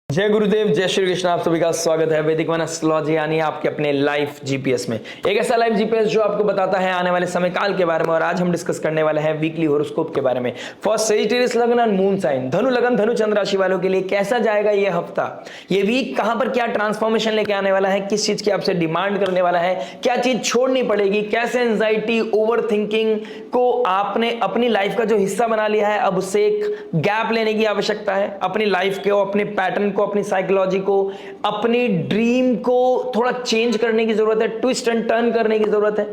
जय गुरुदेव, जय श्री कृष्ण। आप सभी का स्वागत है वैदिक वन एस्ट्रोलॉजी यानी आपके अपने लाइफ जीपीएस में। एक ऐसा लाइफ जीपीएस जो आपको बताता है आने वाले समय काल के बारे में। और आज हम डिस्कस करने वाले हैं वीकली हॉरोस्कोप के बारे में फॉर सजिटेरियस लगन एंड मून साइन। धनु लगन धनु चंद्र राशि वालों के लिए कैसा जाएगा ये हफ्ता, ये वीक, कहां पर क्या ट्रांसफॉर्मेशन लेके आने वाला है, किस चीज की आपसे डिमांड करने वाला है, क्या चीज छोड़नी पड़ेगी, कैसे एंजाइटी ओवर थिंकिंग को आपने अपनी लाइफ का जो हिस्सा बना लिया है अब उससे एक गैप लेने की आवश्यकता है। अपनी लाइफ को, अपने पैटर्न को, अपनी साइकोलॉजी को, अपनी ड्रीम को थोड़ा चेंज करने की जरूरत है, ट्विस्ट एंड टर्न करने की जरूरत है।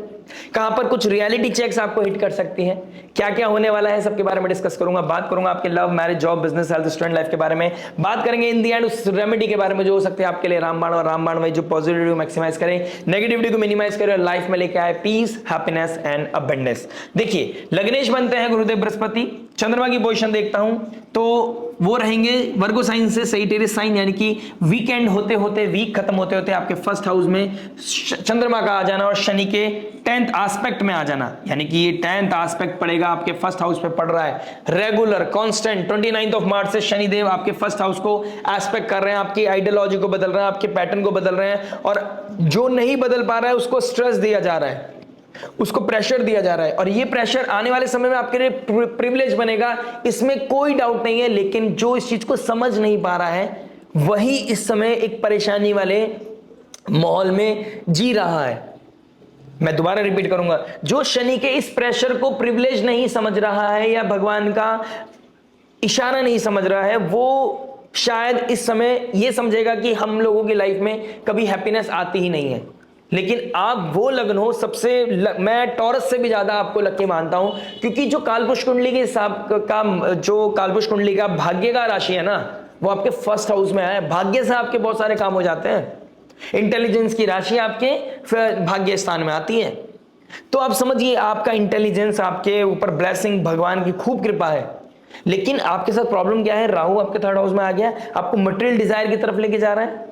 कहां पर कुछ रियलिटी चेक्स आपको हिट कर सकती हैं, क्या क्या होने वाला है, सबके बारे में डिस्कस करूंगा। बात करूंगा आपके love, marriage, job, business, health, student life के बारे में। बात करेंगे इन दी एंड उस रेमेडी के बारे में जो हो सकते हैं आपके लिए रामबाण, और रामबाण में जो पॉजिटिविटी को मैक्सिमाइज करे, नेगेटिविटी को मिनिमाइज करे और लाइफ में लेके आए पीस, हैप्पीनेस एंड अबंडेंस। देखिए, लग्नेश बनते हैं गुरुदेव बृहस्पति। चंद्रमा की पोजीशन देखता हूं तो वो रहेंगे वर्गो साइन से सजिटेरियस साइन, यानी कि वीकेंड होते होते, वीक खत्म होते होते आपके फर्स्ट हाउस में चंद्रमा का आ जाना और शनि के 10th एस्पेक्ट में आ जाना, यानी कि ये 10th एस्पेक्ट पड़ेगा आपके फर्स्ट हाउस पे पड़ रहा है रेगुलर कांस्टेंट। 29 ऑफ मार्च से शनिदेव आपके फर्स्ट हाउस को एस्पेक्ट कर रहे हैं, आपकी आइडियोलॉजी को बदल रहे हैं, आपके पैटर्न को बदल रहे हैं, और जो नहीं बदल पा रहा है उसको स्ट्रेस दिया जा रहा है, उसको प्रेशर दिया जा रहा है। और ये प्रेशर आने वाले समय में आपके लिए प्रिविलेज बनेगा, इसमें कोई डाउट नहीं है। लेकिन जो इस चीज को समझ नहीं पा रहा है वही इस समय एक परेशानी वाले माहौल में जी रहा है। मैं दोबारा रिपीट करूंगा, जो शनि के इस प्रेशर को प्रिविलेज नहीं समझ रहा है या भगवान का इशारा नहीं समझ रहा है, वो शायद इस समय ये समझेगा कि हम लोगों की लाइफ में कभी हैप्पीनेस आती ही नहीं है। लेकिन आप वो लग्न हो, मैं टॉरस से भी ज्यादा आपको लकी मानता हूं, क्योंकि जो कालपुरुष कुंडली के हिसाब का, जो कालपुरुष कुंडली का भाग्य का राशि है ना, वो आपके फर्स्ट हाउस में है। भाग्य से आपके बहुत सारे काम हो जाते हैं। इंटेलिजेंस की राशि आपके फिर भाग्य स्थान में आती है। तो आप समझिए, आपका इंटेलिजेंस, आपके ऊपर ब्लेसिंग, भगवान की खूब कृपा है। लेकिन आपके साथ प्रॉब्लम क्या है, राहु आपके थर्ड हाउस में आ गया, आपको मटेरियल डिजायर की तरफ लेके जा रहा है,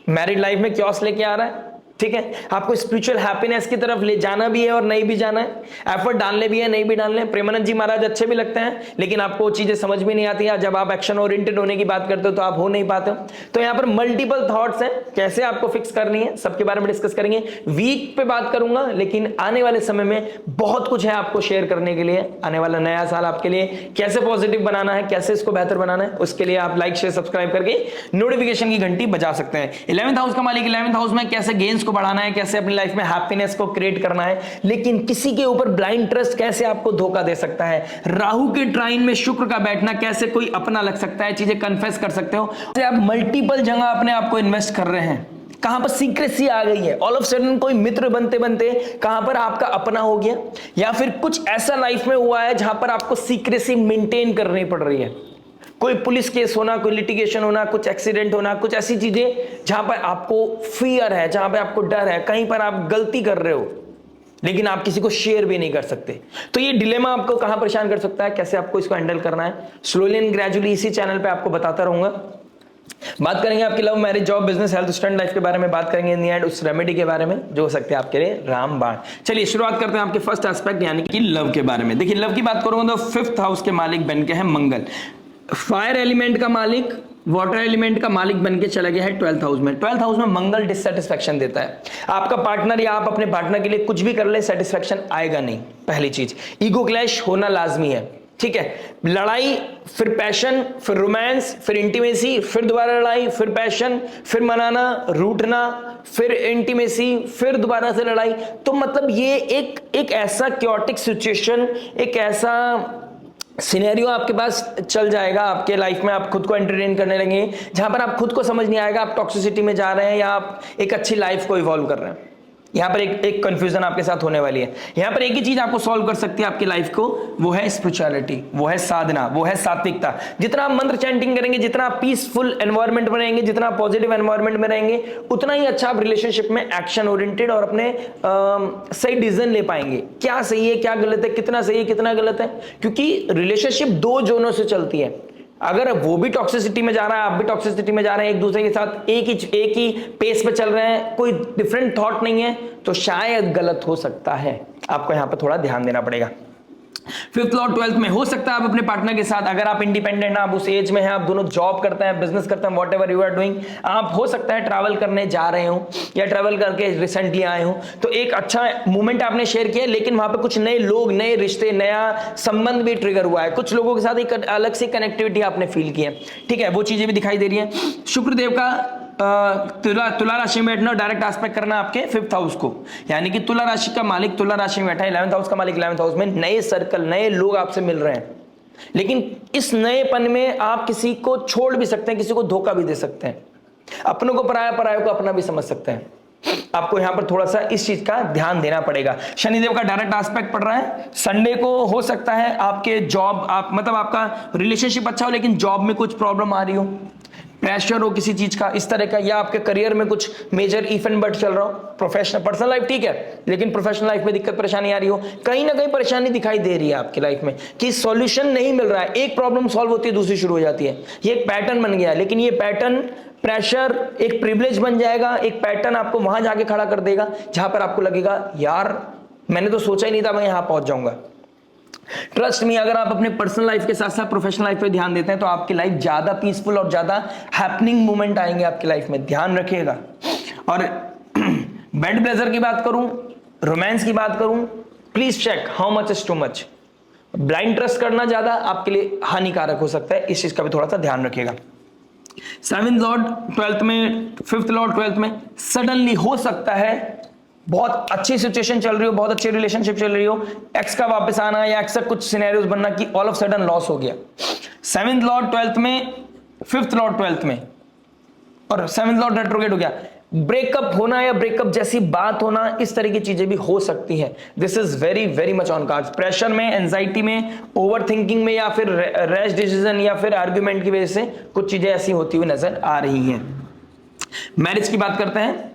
मैरिड लाइफ में क्योस लेके आ रहा है, ठीक है। आपको स्पिरिचुअल हैप्पीनेस की तरफ ले जाना भी है और नहीं भी जाना है, एफर्ट डालने भी है, नहीं भी डालने। प्रेमानंद जी महाराज अच्छे भी लगते हैं, लेकिन आपको चीजें समझ भी नहीं आती हैं। जब आप एक्शन ओरिएंटेड होने की बात करते हो तो आप हो नहीं पाते हो। तो यहाँ पर मल्टीपल थॉट्स हैं, कैसे आपको फिक्स करनी है, सबके बारे में डिस्कस करेंगे। वीक पे बात करूंगा, लेकिन आने वाले समय में बहुत कुछ है आपको शेयर करने के लिए। आने वाला नया साल आपके लिए कैसे पॉजिटिव बनाना है, कैसे इसको बेहतर बनाना है, उसके लिए आप लाइक, शेयर, सब्सक्राइब करके नोटिफिकेशन की घंटी बजा सकते हैं। 11th हाउस का मालिक 11th हाउस में कैसे गेन्स को बढ़ाना है, कैसे अपनी लाइफ में हैप्पीनेस को क्रिएट करना है। लेकिन किसी के ऊपर ब्लाइंड ट्रस्ट कैसे आपको धोखा दे सकता है। राहु के ट्राइन में शुक्र का बैठना कैसे कोई अपना लग सकता है, चीजें कन्फेस कर सकते हो। आप मल्टीपल जगह अपने आप को इन्वेस्ट कर रहे हैं, कहां पर सीक्रेसी आ गई है, ऑल ऑफ सडन कोई मित्र बनते बनते कहां पर आपका अपना हो गया, या फिर कुछ ऐसा लाइफ में हुआ है जहां पर आपको सीक्रेसी मेंटेन करनी पड़ रही है। कोई पुलिस केस होना, कोई लिटिगेशन होना, कुछ एक्सीडेंट होना, कुछ ऐसी चीजें जहां पर आपको फियर है, जहां पर आपको डर है, कहीं पर आप गलती कर रहे हो लेकिन आप किसी को शेयर भी नहीं कर सकते। तो ये डिलेमा आपको कहां परेशान कर सकता है, कैसे आपको इसको हैंडल करना है, स्लोली एंड ग्रेजुअली इसी चैनल पे आपको बताता रहूंगा। बात करेंगे आपकी love, marriage, job, business, health, student life के बारे में। बात करेंगे इन दी एंड उस रेमेडी के बारे में जो हो सकते हैं आपके लिए रामबाण। चलिए शुरुआत करते हैं आपके फर्स्ट एस्पेक्ट यानी कि लव के बारे में। देखिए, लव की बात करूंगा तो 5th हाउस के मालिक बन के हैं मंगल। फायर एलिमेंट का मालिक, वाटर एलिमेंट का मालिक बनके चला गया है 12th हाउस में। 12th हाउस में मंगल डिससेटिस्फैक्शन देता है। आपका पार्टनर या आप अपने पार्टनर के लिए कुछ भी कर ले, सेटिस्फैक्शन आएगा नहीं। पहली चीज, ईगो क्लैश होना लाजमी है, ठीक है। लड़ाई, फिर पैशन, फिर रोमांस, फिर इंटीमेसी, फिर दोबारा लड़ाई, फिर पैशन, फिर मनाना, रूठना, फिर इंटीमेसी, फिर दोबारा से लड़ाई। तो मतलब ये एक ऐसा क्योटिक सिचुएशन, एक ऐसा सिनेरियो आपके पास चल जाएगा आपके लाइफ में। आप खुद को एंटरटेन करने लगेंगे जहां पर आप खुद को समझ नहीं आएगा आप टॉक्सिसिटी में जा रहे हैं या आप एक अच्छी लाइफ को इवॉल्व कर रहे हैं। यहां पर एक कंफ्यूजन आपके साथ होने वाली है। यहां पर एक ही चीज आपको सॉल्व कर सकती है आपकी लाइफ को, वो है स्पिरिचुअलिटी, वो है साधना, वो है सात्विकता। जितना आप मंत्र चैंटिंग करेंगे, जितना आप पीसफुल एनवायरनमेंट में रहेंगे, जितना आप पॉजिटिव एनवायरनमेंट में रहेंगे, उतना ही अच्छा आप रिलेशनशिप में एक्शन ओरिएंटेड और अपने सही डिसीजन ले पाएंगे। क्या सही है, क्या गलत है, कितना सही है, कितना गलत है, क्योंकि रिलेशनशिप दो जोनों से चलती है। अगर वो भी टॉक्सिसिटी में जा रहा है, आप भी टॉक्सिसिटी में जा रहे हैं, एक दूसरे के साथ एक ही पेस पे चल रहे हैं, कोई डिफरेंट थॉट नहीं है, तो शायद गलत हो सकता है। आपको यहां पर थोड़ा ध्यान देना पड़ेगा। फिफ्थ लॉर्ड 12th में, हो सकता है आप अपने पार्टनर के साथ, अगर आप इंडिपेंडेंट हैं, आप उस एज में हैं, आप दोनों जॉब करते हैं, बिजनेस करते हैं, whatever you are doing, आप हो सकता है ट्रैवल करने जा रहे हो या ट्रैवल करके रिसेंटली आए हो, तो एक अच्छा मोमेंट आपने शेयर किया, लेकिन वहां पे कुछ नए लोग, नए रिश्ते, नया संबंध भी ट्रिगर हुआ है, कुछ लोगों के साथ एक अलग से कनेक्टिविटी आपने फील की है, ठीक है, वो चीजें भी दिखाई दे रही है। शुक्रदेव का तुला राशि में बैठना और डायरेक्ट एस्पेक्ट करना आपके फिफ्थ हाउस को, यानी कि तुला राशि का मालिक तुला राशि में बैठा है, 11th हाउस का मालिक 11th हाउस में, नए सर्कल, नए लोग आपसे मिल रहे हैं, लेकिन इस नएपन में आप किसी को छोड़ भी सकते हैं, किसी को धोखा भी दे सकते हैं, अपनों को पराया, पराया को अपना भी समझ सकते हैं। आपको यहां पर थोड़ा सा इस चीज का ध्यान देना पड़ेगा। शनिदेव का डायरेक्ट एस्पेक्ट पड़ रहा है, संडे को हो सकता है आपके जॉब, आप मतलब आपका रिलेशनशिप अच्छा हो लेकिन जॉब में कुछ प्रॉब्लम आ रही हो, प्रेशर हो किसी चीज का इस तरह का, या आपके करियर में कुछ मेजर इफ एंड बट चल रहा हो, प्रोफेशनल, पर्सनल लाइफ ठीक है, लेकिन प्रोफेशनल लाइफ में दिक्कत परेशानी आ रही हो, कहीं ना कहीं परेशानी दिखाई दे रही है आपकी लाइफ में कि सॉल्यूशन नहीं मिल रहा है, एक प्रॉब्लम सॉल्व होती है दूसरी शुरू हो जाती है, ये एक पैटर्न बन गया है, लेकिन ये पैटर्न प्रेशर एक प्रिविलेज बन जाएगा, एक पैटर्न आपको वहां जाके खड़ा कर देगा जहां पर आपको लगेगा यार मैंने तो सोचा ही नहीं था मैं यहां पहुंच जाऊंगा। ट्रस्ट मी, अगर आप अपने पर्सनल लाइफ के साथ साथ प्रोफेशनल लाइफ पे ध्यान देते हैं तो आपकी लाइफ ज्यादा पीसफुल और ज्यादा हैपनिंग मोमेंट आएंगे आपकी लाइफ में, ध्यान रखिएगा। और बेड प्लेजर की बात करूं, रोमांस की बात करूं, please check how much is too much. Blind trust करना ज्यादा आपके लिए हानिकारक हो सकता है, इस चीज का भी थोड़ा सा ध्यान रखिएगा। 7th लॉर्ड 12th में, 5th लॉर्ड 12th में, सडनली हो सकता है बहुत अच्छी सिचुएशन चल रही हो, बहुत अच्छी रिलेशनशिप चल रही हो, एक्स का वापस आना या एक्स का कुछ सिनेरियोस बनना कि ऑल ऑफ सडन लॉस हो गया। 7th लॉर्ड 12th में, 5th लॉर्ड 12th में और 7th लॉर्ड रेट्रोगेट हो गया, ब्रेकअप होना या ब्रेकअप जैसी बात होना, इस तरह की चीजें भी हो सकती है। This is very very much on cards. Pressure में, एंजाइटी में, ओवर थिंकिंग में, या फिर रैश डिसीजन या फिर आर्ग्यूमेंट की वजह से कुछ चीजें ऐसी होती हुई नजर आ रही हैं। मैरिज की बात करते हैं।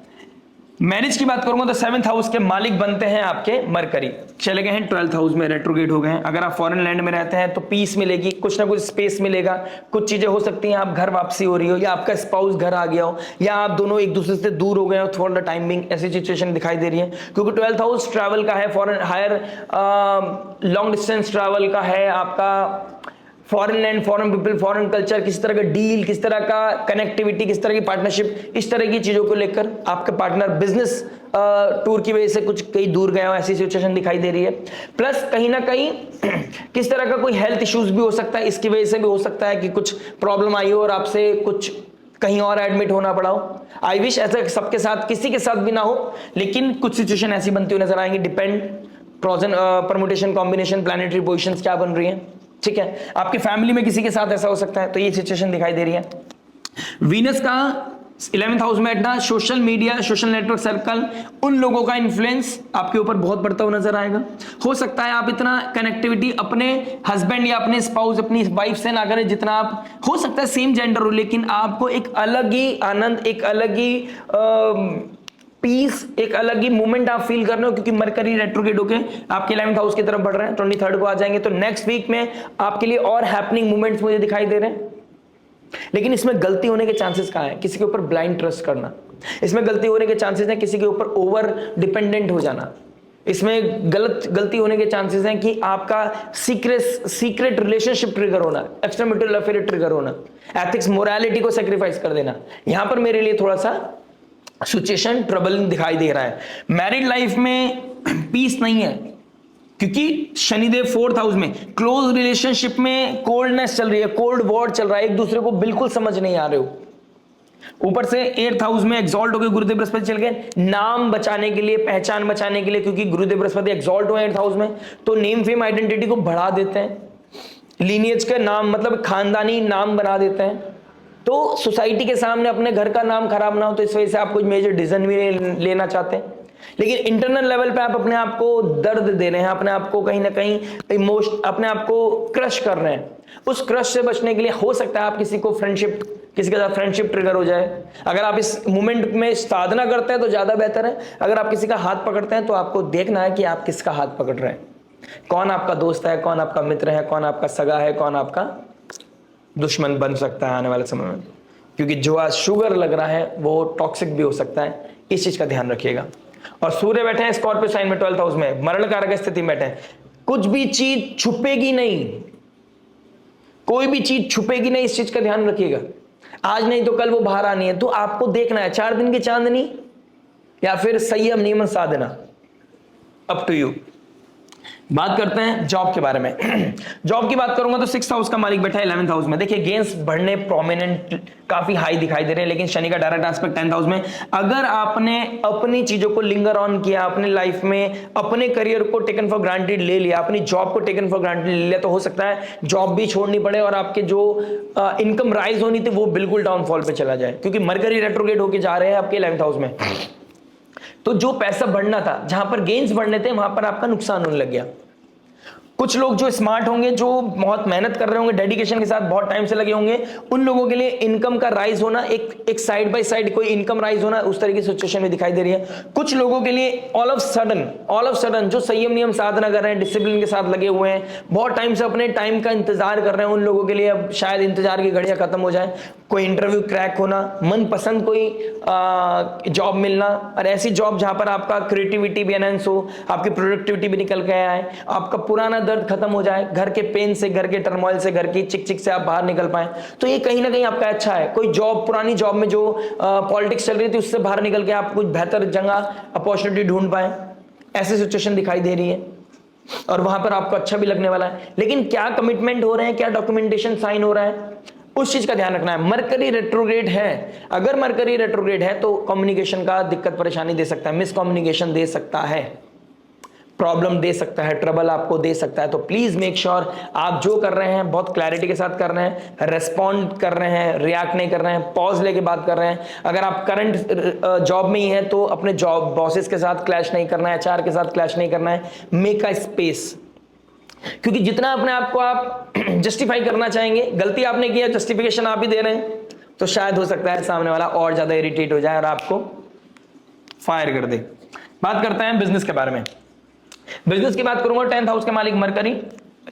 मैरिज की बात करूंगा तो 7th हाउस के मालिक बनते हैं आपके मरकरी, चले गए हैं 12th हाउस में, रेट्रोगेट हो गए हैं। अगर आप फॉरेन लैंड में रहते हैं तो पीस मिलेगी, कुछ ना कुछ स्पेस मिलेगा, कुछ चीजें हो सकती हैं, आप घर वापसी हो रही हो या आपका स्पाउस घर आ गया हो या आप दोनों एक दूसरे से दूर हो गए हो फॉर द टाइम बिंग, ऐसी सिचुएशन दिखाई दे रही है, क्योंकि 12th हाउस ट्रैवल का है, foreign higher long distance travel का है, आपका foreign land, foreign people, foreign culture, किस तरह का डील, किस तरह का कनेक्टिविटी, किस तरह की पार्टनरशिप, इस तरह की चीजों को लेकर आपका पार्टनर बिजनेस टूर की वजह से कुछ कहीं दूर गया हो, ऐसी सिचुएशन दिखाई दे रही है। प्लस कहीं ना कहीं किस तरह का कोई हेल्थ इश्यूज भी हो सकता है, इसकी वजह से भी हो सकता है कि कुछ प्रॉब्लम आई हो और आपसे कुछ कहीं और एडमिट होना पड़ा हो। आई विश ऐसा सबके साथ, किसी के साथ भी ना हो, लेकिन कुछ सिचुएशन ऐसी बनती हुई नजर आएंगी। Depend permutation, combination, planetary positions क्या बन रही है, ठीक है, आपकी फैमिली में किसी के साथ ऐसा हो सकता है, तो ये सिचुएशन दिखाई दे रही है। वीनस का 11th हाउस में बैठना, social media, social network circle, उन लोगों का इन्फ्लुएंस आपके ऊपर बहुत बढ़ता हुआ नजर आएगा। हो सकता है आप इतना कनेक्टिविटी अपने हस्बैंड या अपने स्पाउस, अपनी वाइफ से ना करें जितना आप, हो सकता है सेम जेंडर हो, लेकिन आपको एक अलग ही आनंद, एक अलग ही पीस, एक अलग ही मूवमेंट आप फील कर रहे हो, क्योंकि मरकरी रेट्रोगेट होके आपके 11th हाउस की तरफ बढ़ रहे हैं, 23rd को आ जाएंगे, तो नेक्स्ट वीक में आपके लिए और हैपनिंग मूवमेंट्स मुझे दिखाई दे रहे हैं। लेकिन इसमें गलती होने के चांसेस कहां है? किसी के ऊपर ब्लाइंड ट्रस्ट करना, इसमें गलती होने के चांसेस हैं किसी के ऊपर ओवर डिपेंडेंट हो जाना, इसमें गलती होने के चांसेस हैं कि आपका सीक्रेट रिलेशनशिप ट्रिगर होना, एक्स्ट्रा मैरिटल अफेयर ट्रिगर होना, एथिक्स, मोरालिटी को सेक्रीफाइस कर देना। यहां पर मेरे लिए थोड़ा सा सिचुएशन ट्रबलिंग दिखाई दे रहा है। मैरिड लाइफ में पीस नहीं है, क्योंकि शनिदेव 4th हाउस में, क्लोज रिलेशनशिप में कोल्डनेस चल रही है, कोल्ड वॉर चल रहा है, एक दूसरे को बिल्कुल समझ नहीं आ रहे हो। ऊपर से 8th हाउस में एग्जॉल्ट हो गए, गुरुदेव बृहस्पति चल गए, नाम बचाने के लिए, पहचान बचाने के लिए, क्योंकि गुरुदेव बृहस्पति एग्जॉल्ट हुए 8th हाउस में, तो नेम फेम आइडेंटिटी को बढ़ा देते हैं, लीनियज का नाम मतलब खानदानी नाम बना देते हैं, तो सोसाइटी के सामने अपने घर का नाम खराब ना हो, तो इस वजह से आप कुछ मेजर डिसीजन भी लेना चाहते हैं। लेकिन इंटरनल लेवल पे आप अपने आप को दर्द दे रहे हैं, अपने आप को कहीं ना कहीं अपने आप को क्रश कर रहे हैं। उस क्रश से बचने के लिए हो सकता है आप किसी के साथ फ्रेंडशिप ट्रिगर हो जाए। अगर आप इस मोमेंट में साधना करते हैं तो ज्यादा बेहतर है। अगर आप किसी का हाथ पकड़ते हैं तो आपको देखना है कि आप किसका हाथ पकड़ रहे हैं, कौन आपका दोस्त है, कौन आपका मित्र है, कौन आपका सगा है, कौन आपका दुश्मन बन सकता है आने वाले समय में, क्योंकि जो आज शुगर लग रहा है वो टॉक्सिक भी हो सकता है, इस चीज का ध्यान रखिएगा। और सूर्य बैठे हैं स्कॉर्पियो साइन में 12th हाउस में, मरण कारक स्थिति में बैठे हैं। कुछ भी चीज छुपेगी नहीं, कोई भी चीज छुपेगी नहीं, इस चीज का ध्यान रखिएगा। आज नहीं तो कल वो बाहर आनी है, तो आपको देखना है 4 दिन की चांदनी या फिर संयम नियमन साधना, अप टू यू। बात करते हैं जॉब के बारे में। जॉब की बात करूंगा तो 6th हाउस का मालिक बैठा है 11th हाउस में। देखिए गेन्स बढ़ने प्रोमिनेंट काफी हाई दिखाई दे रहे हैं, लेकिन शनि का डायरेक्ट एस्पेक्ट 10th हाउस में। अगर आपने अपनी चीजों को लिंगर ऑन किया, अपने लाइफ में अपने करियर को टेकन फॉर ग्रांटेड ले लिया, अपनी जॉब को टेकन फॉर ग्रांटेड ले लिया, तो हो सकता है जॉब भी छोड़नी पड़े और आपके जो इनकम राइज होनी थी वो बिल्कुल डाउनफॉल पे चला जाए, क्योंकि मरकरी रेट्रोग्रेड होके जा रहे हैं आपके 11th हाउस में। तो जो पैसा बढ़ना था, जहां पर गेन्स बढ़ने थे, वहां पर आपका नुकसान होने लग गया। कुछ लोग जो स्मार्ट होंगे, जो बहुत मेहनत कर रहे होंगे, डेडिकेशन के साथ बहुत टाइम से लगे होंगे, उन लोगों के लिए इनकम का राइज होना, एक साइड बाय साइड कोई इनकम राइज होना, उस तरह की सिचुएशन में दिखाई दे रही है। कुछ लोगों के लिए ऑल ऑफ सडन जो संयम नियम साधना कर रहे हैं, डिसिप्लिन के साथ लगे हुए हैं, बहुत टाइम से अपने टाइम का इंतजार कर रहे हैं, उन लोगों के लिए अब शायद इंतजार की घड़ियां खत्म हो जाए। कोई इंटरव्यू क्रैक होना, मनपसंद कोई जॉब मिलना, और ऐसी जॉब जहां पर आपका क्रिएटिविटी भी एनहांस हो, आपकी प्रोडक्टिविटी भी निकल के आए, आपका पुराना दर्द खत्म हो जाए, घर के पेन से, घर के टर्मोइल से, घर की चिक चिक से आप बाहर निकल पाए, तो ये कहीं ना कहीं आपका अच्छा है। कोई जॉब, पुरानी जॉब में जो पॉलिटिक्स चल रही थी, उससे बाहर निकल के आप कुछ बेहतर जगह अपॉर्चुनिटी ढूंढ पाए, ऐसी सिचुएशन दिखाई दे रही है और वहां पर आपको अच्छा भी लगने वाला है। लेकिन क्या कमिटमेंट हो रहे हैं, क्या डॉक्यूमेंटेशन साइन हो रहा है, उस चीज का ध्यान रखना है। मरकरी रेट्रोग्रेड है, अगर मरकरी रेट्रोग्रेड है तो कम्युनिकेशन का दिक्कत परेशानी दे सकता है, मिसकम्युनिकेशन दे सकता है, प्रॉब्लम दे सकता है, ट्रबल आपको दे सकता है। तो प्लीज मेक श्योर आप जो कर रहे हैं बहुत क्लैरिटी के साथ कर रहे हैं, रेस्पॉन्ड कर रहे हैं, रिएक्ट नहीं कर रहे हैं, पॉज लेके बात कर रहे हैं। अगर आप करंट जॉब में ही हैं तो अपने जॉब बॉसेस के साथ क्लैश नहीं करना है, एचआर के साथ क्लैश नहीं करना है, मेक अ स्पेस। क्योंकि जितना अपने आप को आप जस्टिफाई करना चाहेंगे, गलती आपने किया, जस्टिफिकेशन आप ही दे रहे हैं, तो शायद हो सकता है सामने वाला और ज्यादा इरिटेट हो जाए और आपको फायर कर दे। बात करते हैं बिजनेस के बारे में। बिजनेस की बात करूंगा, 10th हाउस के मालिक मरकरी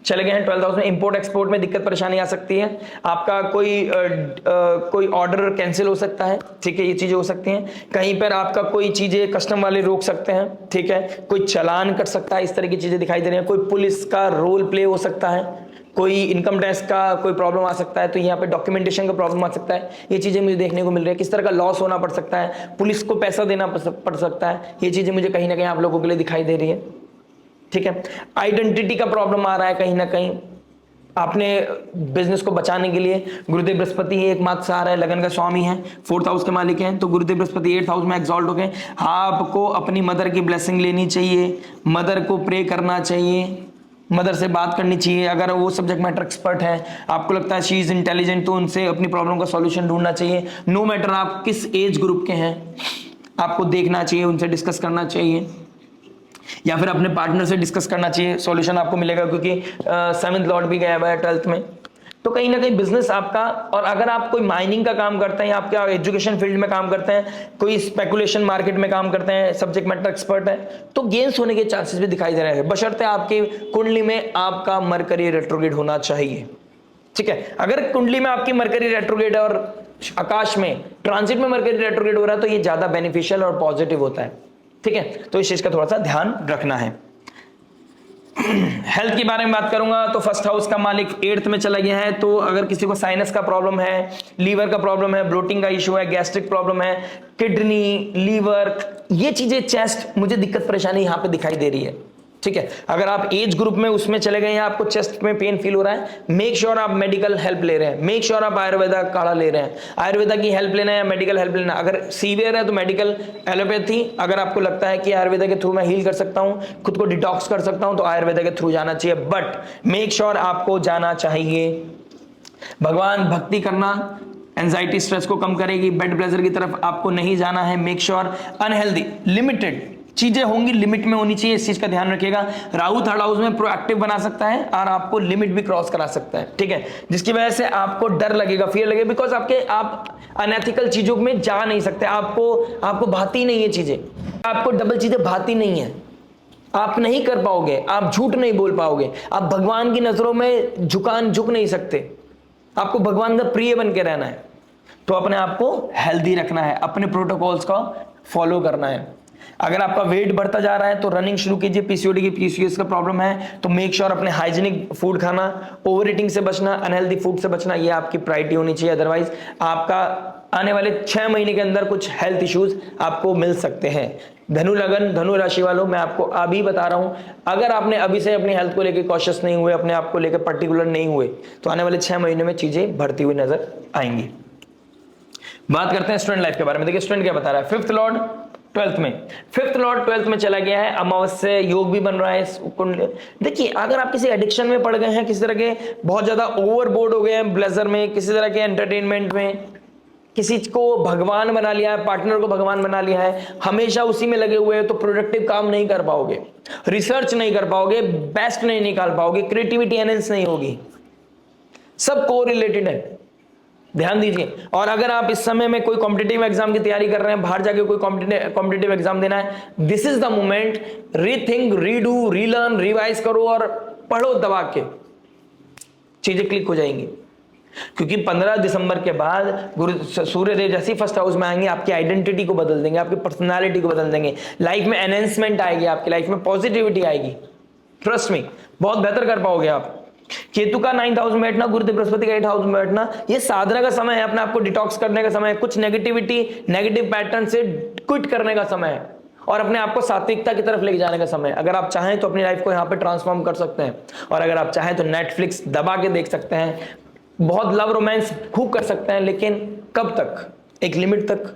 चले गए हैं 12th हाउस में। इंपोर्ट एक्सपोर्ट में दिक्कत परेशानी आ सकती है, आपका कोई ऑर्डर कैंसिल हो सकता है, ठीक है, ये चीजें हो सकती हैं। कहीं पर आपका कोई चीजें कस्टम वाले रोक सकते हैं, ठीक है, कोई चालान कट सकता है, इस तरह की चीजें दिखाई दे रही हैं। कोई पुलिस का रोल प्ले हो सकता है, कोई इनकम टैक्स का कोई प्रॉब्लम आ सकता है, तो यहाँ पे डॉक्यूमेंटेशन का प्रॉब्लम आ सकता है। ये चीजें मुझे देखने को मिल रही है। किस तरह का लॉस होना पड़ सकता है, पुलिस को पैसा देना पड़ सकता है, ये चीजें मुझे कहीं ना कहीं आप लोगों के लिए दिखाई दे रही है, ठीक है। आइडेंटिटी का प्रॉब्लम आ रहा है कहीं ना कहीं, आपने बिजनेस को बचाने के लिए गुरुदेव बृहस्पति ही एकमात्र सहारा है, लगन का स्वामी है, 4th हाउस के मालिक हैं, तो गुरुदेव बृहस्पति 8th हाउस में एग्जॉल्ट हो गए। आपको अपनी मदर की ब्लेसिंग लेनी चाहिए, मदर को प्रे करना चाहिए, मदर से बात करनी चाहिए। अगर वो सब्जेक्ट मैटर एक्सपर्ट है, आपको लगता है शी इज इंटेलिजेंट, तो उनसे अपनी प्रॉब्लम का सॉल्यूशन ढूंढना चाहिए। नो मैटर आप किस एज ग्रुप के हैं, आपको देखना चाहिए, उनसे डिस्कस करना चाहिए, या फिर अपने पार्टनर से डिस्कस करना चाहिए, सॉल्यूशन आपको मिलेगा। क्योंकि 7th लॉर्ड भी गया हुआ है 12th में, तो कहीं ना कहीं बिजनेस आपका, और अगर आप कोई माइनिंग का काम करते हैं या आपके एजुकेशन फील्ड में काम करते हैं, कोई स्पेकुलेशन मार्केट में काम करते हैं, सब्जेक्ट मैटर एक्सपर्ट है, तो गेन्स होने के चांसेस भी दिखाई दे रहे हैं, बशर्ते आपकी कुंडली में आपका मरकरी रेट्रोग्रेड होना चाहिए, ठीक है। अगर कुंडली में आपकी मरकरी रेट्रोग्रेड और आकाश में ट्रांजिट में मरकरी रेट्रोग्रेड हो रहा है, तो ये ज्यादा बेनिफिशियल और पॉजिटिव होता है, ठीक है। तो इस चीज का थोड़ा सा ध्यान रखना है। हेल्थ के बारे में बात करूंगा तो 1st हाउस का मालिक 8th में चला गया है, तो अगर किसी को साइनस का प्रॉब्लम है, लीवर का प्रॉब्लम है, ब्लोटिंग का इशू है, गैस्ट्रिक प्रॉब्लम है, किडनी, लीवर, ये चीजें, चेस्ट, मुझे दिक्कत परेशानी यहां पे दिखाई दे रही है, ठीक है। अगर आप एज ग्रुप में उसमें चले गए हैं, आपको चेस्ट में पेन फील हो रहा है, मेक श्योर आप मेडिकल हेल्प ले रहे हैं, मेक श्योर आप आयुर्वेदा काढ़ा ले रहे हैं, आयुर्वेदा की हेल्प लेना है या मेडिकल हेल्प लेना। अगर सीवियर है तो मेडिकल एलोपैथी, अगर आपको लगता है कि आयुर्वेदा के थ्रू मैं हील कर सकता हूं, खुद को डिटॉक्स कर सकता हूं, तो आयुर्वेदा के थ्रू जाना चाहिए, बट मेक श्योर आपको जाना चाहिए। भगवान भक्ति करना एंजाइटी स्ट्रेस को कम करेगी, बेड प्लेजर की तरफ आपको नहीं जाना है। मेक श्योर अनहेल्दी लिमिटेड चीजें होंगी, लिमिट में होनी चाहिए, इस चीज का ध्यान रखिएगा। राहु 3rd हाउस में प्रोएक्टिव बना सकता है और आपको लिमिट भी क्रॉस करा सकता है, ठीक है, जिसकी वजह से आपको डर लगेगा, फियर लगेगा, बिकॉज आप अनएथिकल चीजों में जा नहीं सकते, आपको भाती नहीं है चीजें, आपको डबल चीजें भाती नहीं है, आप नहीं कर पाओगे, आप झूठ नहीं बोल पाओगे, आप भगवान की नजरों में झुक नहीं सकते, आपको भगवान का प्रिय बन के रहना है। तो अपने आप को हेल्दी रखना है, अपने प्रोटोकॉल्स का फॉलो करना है। अगर आपका वेट बढ़ता जा रहा है तो रनिंग शुरू कीजिए। पीसीओडी की पीसीओएस का प्रॉब्लम है तो मेक श्योर अपने हाइजीनिक फूड खाना, ओवर ईटिंग से बचना, अनहेल्दी फूड से बचना, ये आपकी प्रायोरिटी होनी चाहिए। अदरवाइज आपका आने वाले 6 महीने के अंदर कुछ हेल्थ इश्यूज आपको मिल सकते हैं। धनु लगन, धनु राशि वालों, मैं आपको अभी बता रहा हूं, अगर आपने अभी से अपनी हेल्थ को लेकर कॉशियस नहीं हुए, अपने आप को लेकर पर्टिकुलर नहीं हुए, तो आने वाले 6 महीने में चीजें बढ़ती हुई नजर आएंगी। बात करते हैं स्टूडेंट लाइफ के बारे में। देखिए स्टूडेंट क्या बता रहा है, फिफ्थ लॉर्ड 12th में, फिफ्थ लॉर्ड 12th में चला गया है, अमावस्या योग भी बन रहा है। देखिए अगर आप किसी एडिक्शन में पड़ गए हैं, किसी तरह के बहुत ज्यादा ओवरबोर्ड हो गए हैं ब्लेजर में, किसी तरह के एंटरटेनमेंट में, किसी को भगवान बना लिया है, पार्टनर को भगवान बना लिया है, हमेशा उसी में लगे हुए हैं, तो प्रोडक्टिव काम नहीं कर पाओगे, रिसर्च नहीं कर पाओगे, बेस्ट नहीं निकाल पाओगे, क्रिएटिविटी एनहेंस नहीं होगी, सब को रिलेटेड है, ध्यान दीजिए। और अगर आप इस समय में कोई कॉम्पिटिटिव एग्जाम की तैयारी कर रहे हैं, बाहर जाके कोई कॉम्पिटिटिव एग्जाम देना है, this is the moment, rethink, redo, relearn, revise करो और पढ़ो दबा के, चीजें क्लिक हो जाएंगी। क्योंकि 15 दिसंबर के बाद गुरु सूर्यदेव जैसे फर्स्ट हाउस में आएंगे, आपकी आइडेंटिटी को बदल देंगे, आपकी पर्सनालिटी को बदल देंगे, लाइफ में एनहेंसमेंट आएगी, आपकी लाइफ में पॉजिटिविटी आएगी, ट्रस्ट मी, बहुत बेहतर कर पाओगे आप। केतु का 9th हाउस में बैठना, गुरुदेव बृहस्पति का 8th हाउस में बैठना, ये साधना का समय है, अपने आप को डिटॉक्स करने का समय है, कुछ नेगेटिविटी, नेगेटिव पैटर्न से क्विट करने का समय है और अपने आप को सात्विकता की तरफ लेके जाने का समय है। अगर आप चाहें तो अपनी लाइफ को यहाँ पे ट्रांसफॉर्म कर सकते हैं, और अगर आप चाहें तो नेटफ्लिक्स दबा के देख सकते हैं, बहुत लव रोमांस खूब कर सकते हैं, लेकिन कब तक, एक लिमिट तक।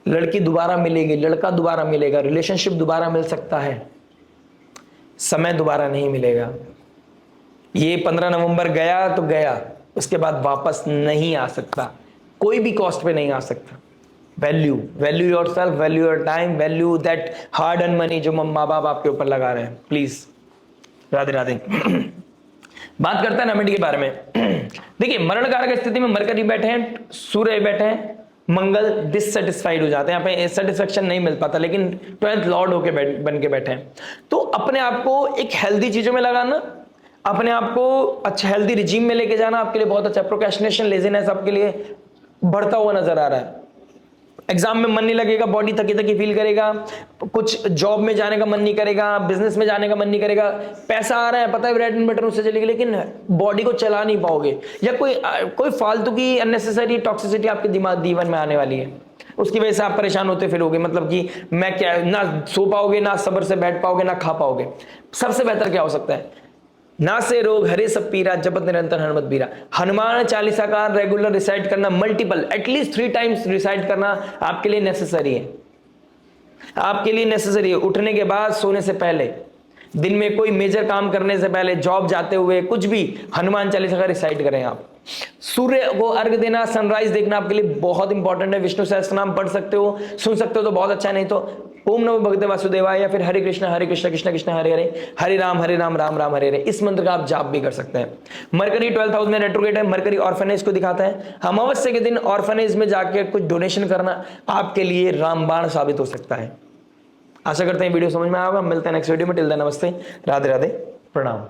लड़की दोबारा मिलेगी, लड़का दोबारा मिलेगा, रिलेशनशिप दोबारा मिल सकता है, समय दोबारा नहीं मिलेगा। ये 15 नवंबर गया तो गया, उसके बाद वापस नहीं आ सकता, कोई भी कॉस्ट पे नहीं आ सकता। Value yourself, value your time, value that hard earn money जो माँ बाप आपके ऊपर लगा रहे हैं। प्लीज, राधे राधे। बात करते हैं नमिटी के बारे में। देखिए मरण कारक स्थिति में मरकरी बैठे हैं, सूर्य बैठे हैं, मंगल डिससेटिस्फाइड हो जाते हैं, यहाँ पे सेटिस्फेक्शन नहीं मिल पाता, लेकिन 12th लॉर्ड होके बन के बैठे हैं। तो अपने आप को एक हेल्दी चीजों में लगाना, अपने आप को अच्छा हेल्दी रिजीम में लेके जाना आपके लिए बहुत अच्छा। प्रोक्रेस्टिनेशन, लेजीनेस आपके लिए बढ़ता हुआ नजर आ रहा है। एग्जाम में मन नहीं लगेगा, बॉडी थकी थकी फील करेगा, कुछ जॉब में जाने का मन नहीं करेगा, बिजनेस में जाने का मन नहीं करेगा, पैसा आ रहा है पता है ब्रेड एंड बटर उससे चलेगी, लेकिन बॉडी को चला नहीं पाओगे, या कोई फालतू की अननेसेसरी टॉक्सिसिटी आपके दिमाग जीवन में आने वाली है, उसकी वजह से आप परेशान होते फिरोगे। मतलब कि मैं क्या, ना सो पाओगे, ना सब्र से बैठ पाओगे, ना खा पाओगे। सबसे बेहतर क्या हो सकता है, ना से रोग हरे सब पीरा, जपत निरंतर हनुमत बीरा। हनुमान चालीसा का रेगुलर रिसाइट करना, मल्टीपल एटलीस्ट 3 टाइम्स रिसाइट करना आपके लिए नेसेसरी है, आपके लिए नेसेसरी है। उठने के बाद, सोने से पहले, दिन में कोई मेजर काम करने से पहले, जॉब जाते हुए, कुछ भी हनुमान चालीसा का रिसाइट करें आप। सूर्य को अर्घ देना, सनराइज देखना आपके लिए बहुत इंपॉर्टेंट है। विष्णु सहस्त्र नाम पढ़ सकते हो, सुन सकते हो तो बहुत अच्छा, नहीं तो ओम नमो भगवते वासुदेवाय, या फिर हरे कृष्ण कृष्ण कृष्ण हरे हरे, हरे राम राम राम हरे हरे, इस मंत्र का आप जाप भी कर सकते हैं। मरकरी 12th हाउस में रेट्रोग्रेड है, मरकरी ऑर्फनेज को दिखाता है। अमावस्या के दिन ऑर्फनेज में जाके कुछ डोनेशन करना आपके लिए रामबाण साबित हो सकता है। आशा करते हैं वीडियो समझ में आएगा। मिलते हैं नेक्स्ट वीडियो में। टिल देन नमस्ते, राधे राधे, प्रणाम।